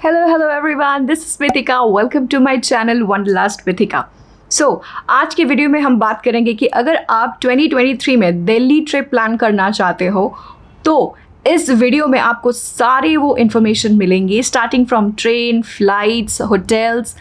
Hello everyone, this is Mithika. Welcome to my channel Wanderlust Mithika. आज की video में हम बात करेंगे कि अगर आप 2023 में दिल्ली ट्रिप प्लान करना चाहते हो तो इस वीडियो में आपको सारी वो इन्फॉर्मेशन मिलेंगी, starting from train, flights, hotels,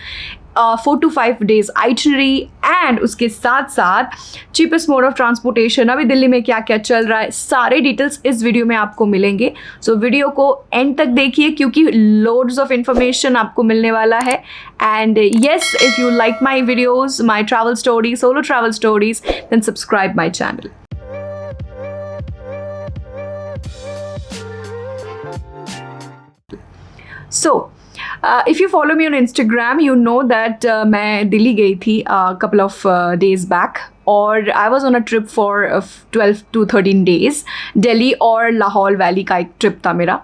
4 to 5 days itinerary and उसके साथ साथ चीपेस्ट मोड ऑफ ट्रांसपोर्टेशन, अभी दिल्ली में क्या क्या चल रहा है, सारे डिटेल्स इस वीडियो में आपको मिलेंगे. सो वीडियो को एंड तक देखिए क्योंकि लोड्स ऑफ इन्फॉर्मेशन आपको मिलने वाला है. And yes, if you like my videos, my travel stories, solo travel stories, then subscribe my channel. If you follow me on Instagram, you know that मैं दिल्ली गई थी couple of days back और I was on a trip for 12 to 13 days. Delhi और Lahaul valley का एक trip था मेरा,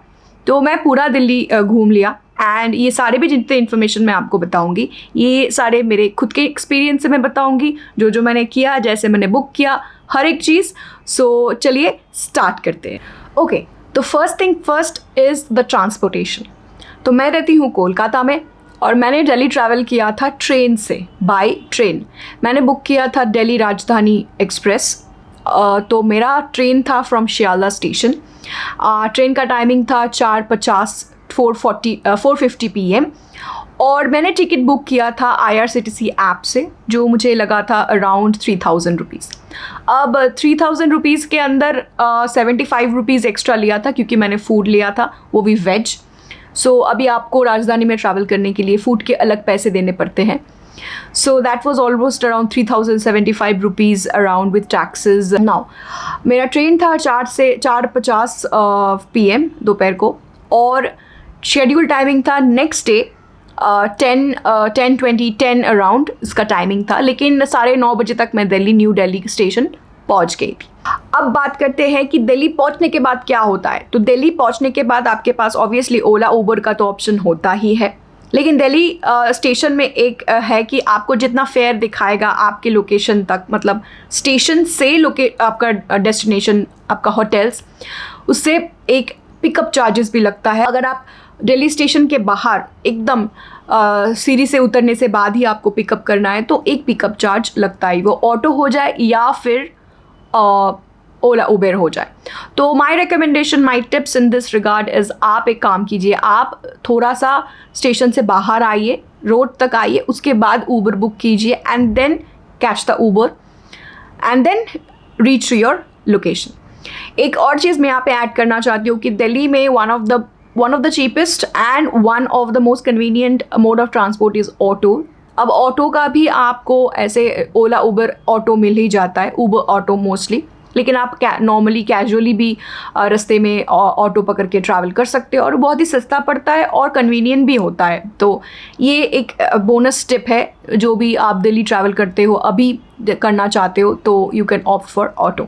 तो मैं पूरा दिल्ली घूम लिया. एंड ये सारे भी जितने इन्फॉर्मेशन मैं आपको बताऊंगी, ये सारे मेरे खुद के एक्सपीरियंस से मैं बताऊंगी, जो मैंने किया, जैसे मैंने बुक किया, हर एक चीज़. सो चलिए स्टार्ट करते हैं. ओके, तो first thing first is the transportation. तो मैं रहती हूँ कोलकाता में और मैंने दिल्ली ट्रैवल किया था ट्रेन से, बाय ट्रेन. मैंने बुक किया था दिल्ली राजधानी एक्सप्रेस. तो मेरा ट्रेन था फ्रॉम शियालदा स्टेशन. ट्रेन का टाइमिंग था 4:50 4:50 PM और मैंने टिकट बुक किया था IRCTC ऐप से, जो मुझे लगा था अराउंड 3000 रुपीज़. अब 3000 रुपीज़ के अंदर 75 रुपीज़ एक्स्ट्रा लिया था क्योंकि मैंने फूड लिया था, वो भी वेज. सो अभी आपको राजधानी में ट्रैवल करने के लिए फ़ूड के अलग पैसे देने पड़ते हैं. So that was almost around 3075 rupees around with taxes. Now मेरा ट्रेन था 4 से 4:50 PM दोपहर को और शेड्यूल टाइमिंग था नेक्स्ट डे 10 अराउंड इसका टाइमिंग था, लेकिन 9:30 बजे तक मैं दिल्ली न्यू दिल्ली स्टेशन पहुंच गई थी. अब बात करते हैं कि दिल्ली पहुंचने के बाद क्या होता है. तो दिल्ली पहुंचने के बाद आपके पास ऑब्वियसली ओला उबर का तो ऑप्शन होता ही है, लेकिन दिल्ली स्टेशन में एक है कि आपको जितना फेयर दिखाएगा आपके लोकेशन तक, मतलब स्टेशन से आपका डेस्टिनेशन, आपका होटल्स, उससे एक पिकअप चार्जेस भी लगता है. अगर आप दिल्ली स्टेशन के बाहर एकदम सीढ़ी से उतरने से बाद ही आपको पिकअप करना है तो एक पिकअप चार्ज लगता है, वो ऑटो हो जाए या फिर ओला उबेर हो जाए. तो my recommendation, my tips in this regard is, आप एक काम कीजिए, आप थोड़ा सा स्टेशन से बाहर आइए, रोड तक आइए, उसके बाद ऊबर बुक कीजिए and then catch the Uber and then reach to your location. एक और चीज़ मैं यहाँ पे ऐड करना चाहती हूँ कि दिल्ली में one of the cheapest and one of the most convenient mode of transport is auto. अब ऑटो का भी आपको ऐसे ओला उबर ऑटो मिल ही जाता है, उबर ऑटो मोस्टली, लेकिन आप नॉर्मली कैजुअली भी रास्ते में ऑटो पकड़ के ट्रैवल कर सकते हो और बहुत ही सस्ता पड़ता है और कन्वीनियंट भी होता है. तो ये एक बोनस टिप है, जो भी आप दिल्ली ट्रैवल करते हो, अभी करना चाहते हो, तो you can opt for auto.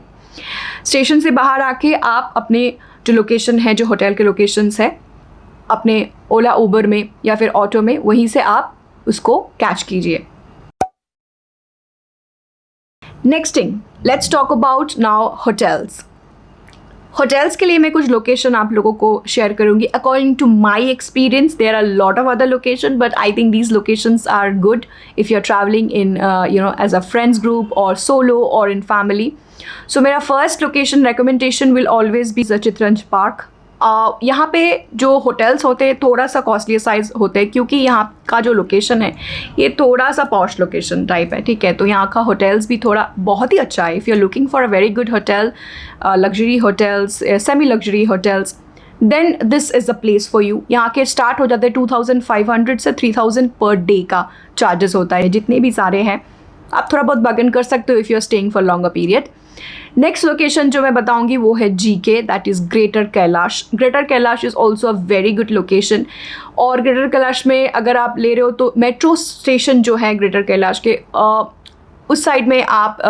Station से बाहर आके आप अपने जो लोकेशन है, जो होटल के लोकेशंस है, अपने ओला उबर में या फिर ऑटो में, वहीं से आप उसको कैच कीजिए. Next thing, let's talk about now hotels. Hotels के लिए मैं कुछ लोकेशन आप लोगों को शेयर करूंगी. According to my experience there are lot of other location, but I think these locations are good if you are travelling in as a friends group और solo और इन फैमिली. सो मेरा first location recommendation will always be Chittaranjan park. यहाँ पे जो hotels होते हैं थोड़ा सा कॉस्टली साइज होते हैं क्योंकि यहाँ का जो लोकेशन है ये थोड़ा सा पॉश लोकेशन टाइप है, ठीक है. तो यहाँ का होटल्स भी थोड़ा बहुत ही अच्छा है. If you are looking for a very good hotel, luxury hotels, semi luxury hotels, then this is the place for you. यहाँ के स्टार्ट हो जाते हैं 2500 से 3000 पर डे का चार्जेस होता है. जितने भी सारे हैं आप थोड़ा बहुत बार्गेन कर सकते हो if you are staying for longer period. Next location जो मैं बताऊंगी वो है GK, that is Greater Kailash. Greater Kailash is also a very good location. और ग्रेटर कैलाश में अगर आप ले रहे हो तो मेट्रो स्टेशन जो है ग्रेटर कैलाश के उस साइड में आप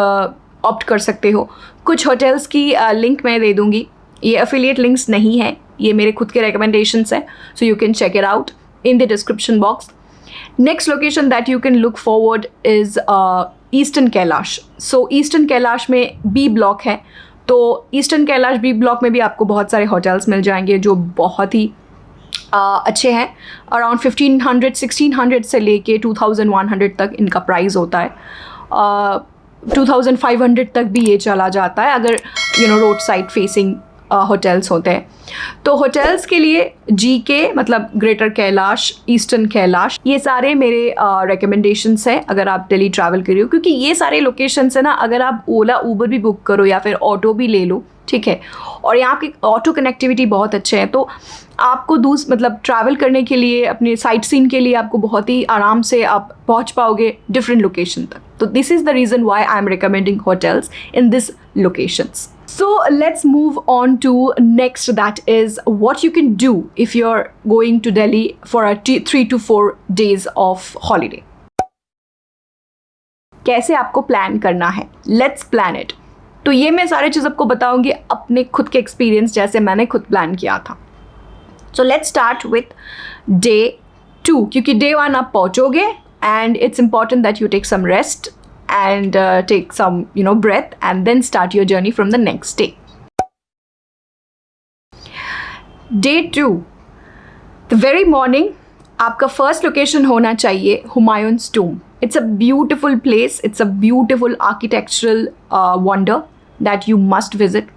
ऑप्ट कर सकते हो. कुछ होटल्स की लिंक मैं दे दूँगी, ये एफिलिएट लिंक्स नहीं है, ये मेरे खुद के रिकमेंडेशंस हैं, so you can check it out in the description box. Next location that you can look forward is Eastern Kailash. So Eastern Kailash में B ब्लॉक है, तो ईस्टर्न कैलाश B ब्लॉक में भी आपको बहुत सारे होटल्स मिल जाएंगे जो बहुत ही अच्छे हैं। अराउंड 1500-1600 से लेके 2100 तक इनका प्राइस होता है। 2500 तक भी ये चला जाता है अगर रोड साइड फेसिंग होटल्स होते हैं। तो होटल्स के लिए GK मतलब ग्रेटर कैलाश, ईस्टर्न कैलाश, ये सारे मेरे रिकमेंडेशंस हैं अगर आप दिल्ली ट्रैवल कर रहे हो, क्योंकि ये सारे लोकेशंस है ना, अगर आप ओला उबर भी बुक करो या फिर ऑटो भी ले लो, ठीक है, और यहाँ की ऑटो कनेक्टिविटी बहुत अच्छे हैं, तो आपको मतलब ट्रैवल करने के लिए, अपने साइट सीन के लिए आपको बहुत ही आराम से आप पहुँच पाओगे डिफरेंट लोकेशन तक। तो this is the reason why I am recommending hotels in this locations. So let's move on to next, that is what you can do if you're going to Delhi for a 3 to 4 days of holiday. कैसे आपको plan करना है, let's plan it. तो ये मैं सारे चीज़ आपको बताऊंगी अपने खुद के एक्सपीरियंस, जैसे मैंने खुद प्लान किया था। So let's start with day 2, क्योंकि डे 1 आप पहुँचोगे and it's important that you take some rest and take some breath and then start your journey from the next day. Day 2, the very morning आपका first location होना चाहिए Humayun's टूम. It's a beautiful place, it's a beautiful architectural wonder that you must visit.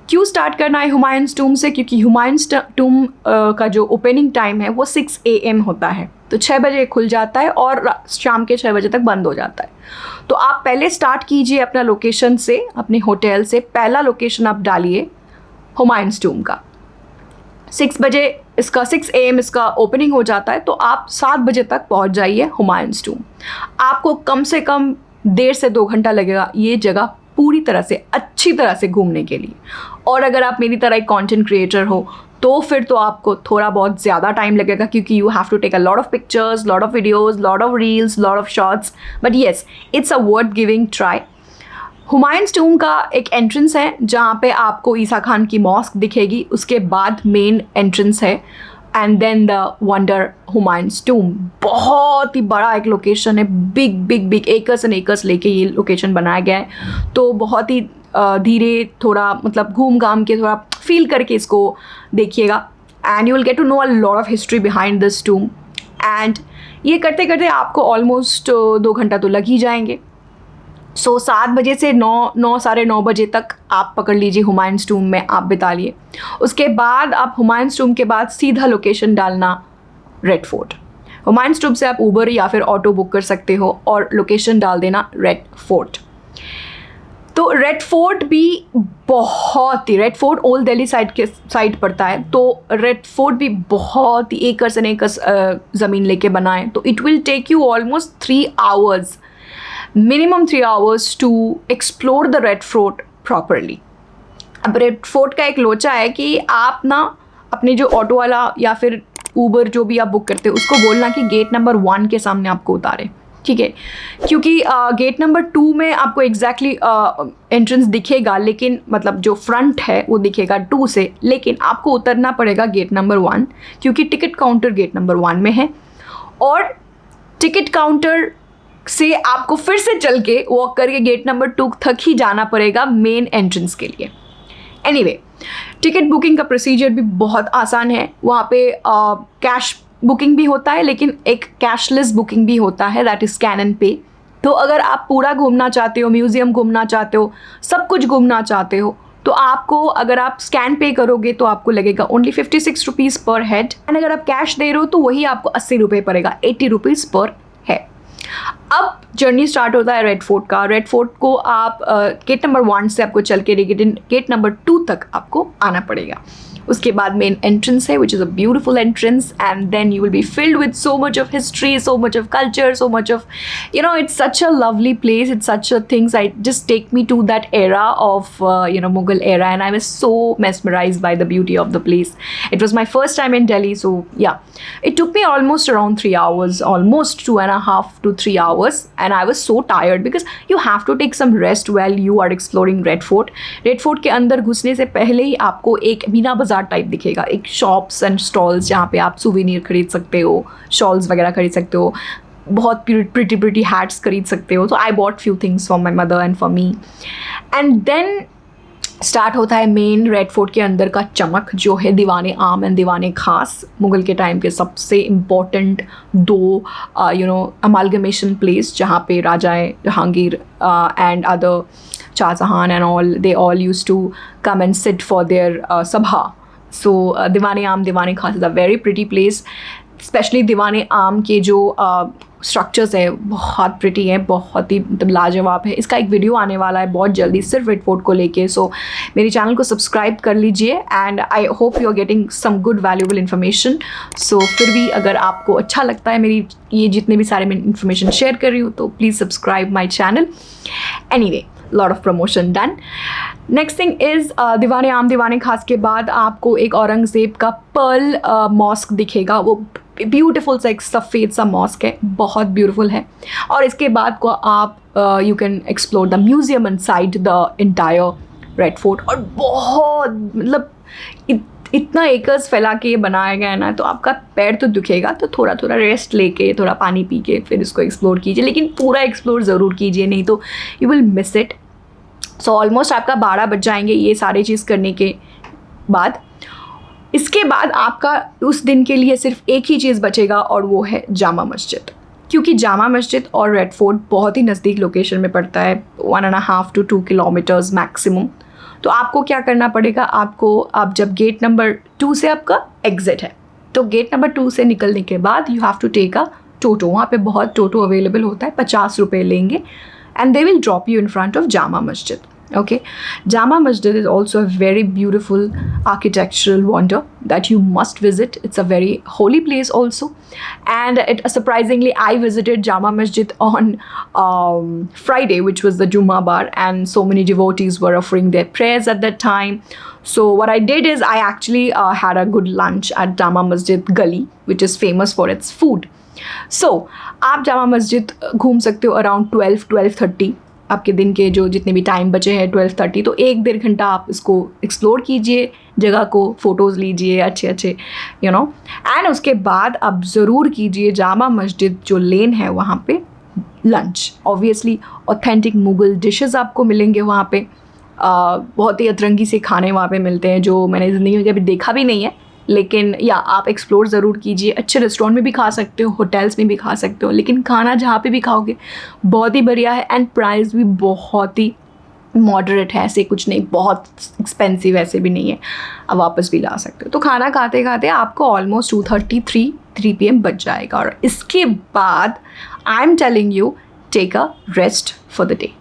क्यों start करना है हुमायूंस टूम से? क्योंकि Humayun's tomb का जो ओपनिंग टाइम है वो 6 AM होता है, तो 6 बजे खुल जाता है और शाम के 6 बजे तक बंद हो जाता है। तो आप पहले स्टार्ट कीजिए अपना लोकेशन से, अपने होटल से पहला लोकेशन आप डालिए हुमायूंस टूम का। 6 बजे इसका 6 AM इसका ओपनिंग हो जाता है, तो आप 7 बजे तक पहुंच जाइए हुमायूंस टूम। आपको कम से कम 1.5 से 2 घंटा लगेगा ये जगह पूरी तरह से अच्छी तरह से घूमने के लिए। और अगर आप मेरी तरह एक कंटेंट क्रिएटर हो तो फिर तो आपको थोड़ा बहुत ज़्यादा टाइम लगेगा, क्योंकि you have to take a lot of pictures, lot of videos, lot of reels, lot of shorts, but yes it's a worth giving try. Humayun's tomb का एक एंट्रेंस है जहाँ पे आपको ईसा खान की मॉस्क दिखेगी, उसके बाद मेन एंट्रेंस है and then the wonder Humayun's tomb. बहुत ही बड़ा एक लोकेशन है, big big big acres and acres लेके ये लोकेशन बनाया गया है, तो बहुत ही धीरे थोड़ा मतलब घूम घाम के थोड़ा फील करके इसको देखिएगा and you will get to know a lot of history behind this tomb. And ये करते करते आपको ऑलमोस्ट 2 घंटा तो लग ही जाएंगे। सो 7 बजे से 9 साढ़े 9 बजे तक आप पकड़ लीजिए हुमायूंस टूम में आप बिता लिए। उसके बाद आप हुमायूंस टूम के बाद सीधा लोकेशन डालना रेड फोर्ट। हुमायूंस टूम से आप उबर या फिर ऑटो बुक कर सकते हो और लोकेशन डाल देना रेड फोर्ट। तो रेड फोर्ट भी बहुत ही, red fort old Delhi side पड़ता है, तो रेड फोर्ट भी बहुत ही एकर्स एंड एकर्स ज़मीन लेके बना है, तो it will take you almost 3 hours, minimum 3 hours to explore the Red Fort properly. अब रेड फोर्ट का एक लोचा है कि आप ना अपने जो ऑटो वाला या फिर ऊबर जो भी आप बुक करते हो उसको बोलना कि गेट नंबर 1 के सामने आपको उतारे, ठीक है, क्योंकि गेट नंबर 2 में आपको एग्जैक्टली एंट्रेंस दिखेगा, लेकिन मतलब जो फ्रंट है वो दिखेगा 2 से, लेकिन आपको उतरना पड़ेगा गेट नंबर 1 क्योंकि टिकट काउंटर गेट नंबर 1 में है और टिकट काउंटर से आपको फिर से चल के वॉक करके गेट नंबर 2 तक ही जाना पड़ेगा मेन एंट्रेंस के लिए। एनीवे, टिकट बुकिंग का प्रोसीजर भी बहुत आसान है। वहाँ पे कैश बुकिंग भी होता है, लेकिन एक कैशलेस बुकिंग भी होता है, दैट इज स्कैन एंड पे। तो अगर आप पूरा घूमना चाहते हो, म्यूजियम घूमना चाहते हो, सब कुछ घूमना चाहते हो, तो आपको अगर आप स्कैन पे करोगे तो आपको लगेगा ओनली 56 रुपीज़ पर हेड, एंड अगर आप कैश दे रहे हो तो वही आपको 80 रुपये पड़ेगा, 80 रुपीज़ पर हेड। अब जर्नी स्टार्ट होता है रेड फोर्ट का। रेड फोर्ट को आप गेट नंबर 1 से आपको चल के गेट नंबर 2 तक आपको आना पड़ेगा। उसके बाद मेन एंट्रेंस है, which is a beautiful entrance, and then you will be filled with so much of history, so much of culture, so much of it's such a lovely place, it's such a things, I just take me to that era of Mughal era, and I was so mesmerized by the beauty of the place. It was my first time in Delhi, so yeah, it took me almost around 3 hours, almost 2.5 to 3 hours, and I was so tired because you have to take some rest while you are exploring Red Fort. Red Fort के अंदर घुसने से पहले ही आपको एक मीना बाजार type दिखेगा, एक शॉप्स एंड स्टॉल्स जहाँ पे आप सुवेनियर खरीद सकते हो, शॉल्स वगैरह खरीद सकते हो, बहुत प्रिटी हैट्स खरीद सकते हो। तो I bought few things for my mother and for me, and then start होता है मेन रेड फोर्ट के अंदर का चमक, जो है दीवाने आम एंड दीवाने खास, मुग़ल के टाइम के सबसे इम्पोर्टेंट दो अमालगमेशन प्लेस, जहाँ पे राजाएं Jahangir and other Shahjahan and all, they all use to come and sit for their सभा. So Diwan-e Aam Diwan-e Khas is a very pretty place. Specially Diwan-e Aam के जो स्ट्रक्चर्स है बहुत प्रिटी है, बहुत ही मतलब लाजवाब है. इसका एक वीडियो आने वाला है बहुत जल्दी सिर्फ रेड फोर्ट को लेके. सो मेरे चैनल को सब्सक्राइब कर लीजिए and I hope you are getting some good valuable information. So फिर भी अगर आपको अच्छा लगता है मेरी ये जितने भी सारे मैं इन्फॉर्मेशन शेयर कर रही हूँ, तो please subscribe my channel. Anyway, lot of promotion done. Next thing is दीवाने आम दीवाने खास के बाद आपको एक औरंगज़ेब का पर्ल मॉस्क दिखेगा. वो ब्यूटीफुल सा एक सफ़ेद सा मॉस्क है, बहुत ब्यूटीफुल है. और इसके बाद को आप you can explore the museum inside the entire red fort. और बहुत मतलब इतना एकर्स फैला के ये बनाया गया है ना, तो आपका पैर तो दुखेगा, तो थोड़ा थोड़ा रेस्ट लेके थोड़ा पानी पी के फिर इसको एक्सप्लोर कीजिए. लेकिन पूरा एक्सप्लोर ज़रूर कीजिए, नहीं तो you will miss it. So almost आपका 12 बज जाएंगे ये सारी चीज़ करने के बाद. इसके बाद आपका उस दिन के लिए सिर्फ एक ही चीज़ बचेगा और वो है जामा मस्जिद. क्योंकि जामा मस्जिद और रेड फोर्ट बहुत ही नज़दीक लोकेशन में पड़ता है, 1.5 to 2 किलोमीटर्स मैक्सिमम. तो आपको क्या करना पड़ेगा, आप जब गेट नंबर 2 से आपका एग्ज़िट है, तो गेट नंबर 2 से निकलने के बाद you have to take a toto. वहाँ पे बहुत टोटो अवेलेबल होता है, 50 रुपये लेंगे and they will drop you in front of Jama Masjid. Okay, Jama Masjid is also a very beautiful architectural wonder that you must visit. It's a very holy place also, and surprisingly I visited Jama Masjid on Friday, which was the Jummah bar, and so many devotees were offering their prayers at that time. So what I did is I actually had a good lunch at Jama Masjid Gully, which is famous for its food. So आप जामा मस्जिद घूम सकते हो around 12-12:30. आपके दिन के जो जितने भी टाइम बचे हैं 12:30, तो 1-1.5 घंटा आप इसको एक्सप्लोर कीजिए, जगह को फ़ोटोज़ लीजिए अच्छे एंड उसके बाद आप ज़रूर कीजिए जामा मस्जिद जो लेन है वहाँ पे lunch. Obviously authentic Mughal dishes आपको मिलेंगे वहाँ पे. बहुत ही अतरंगी से खाने वहाँ पे मिलते हैं जो मैंने ज़िंदगी में कभी देखा भी नहीं है. लेकिन या आप एक्सप्लोर ज़रूर कीजिए. अच्छे रेस्टोरेंट में भी खा सकते हो, होटल्स में भी खा सकते हो, लेकिन खाना जहाँ पे भी खाओगे बहुत ही बढ़िया है एंड प्राइस भी बहुत ही मॉडरेट है. ऐसे कुछ नहीं बहुत एक्सपेंसिव ऐसे भी नहीं है, आप वापस भी ला सकते हो. तो खाना खाते खाते आपको ऑलमोस्ट 2:30-3 PM बच जाएगा. और इसके बाद I am telling you take a rest for the day.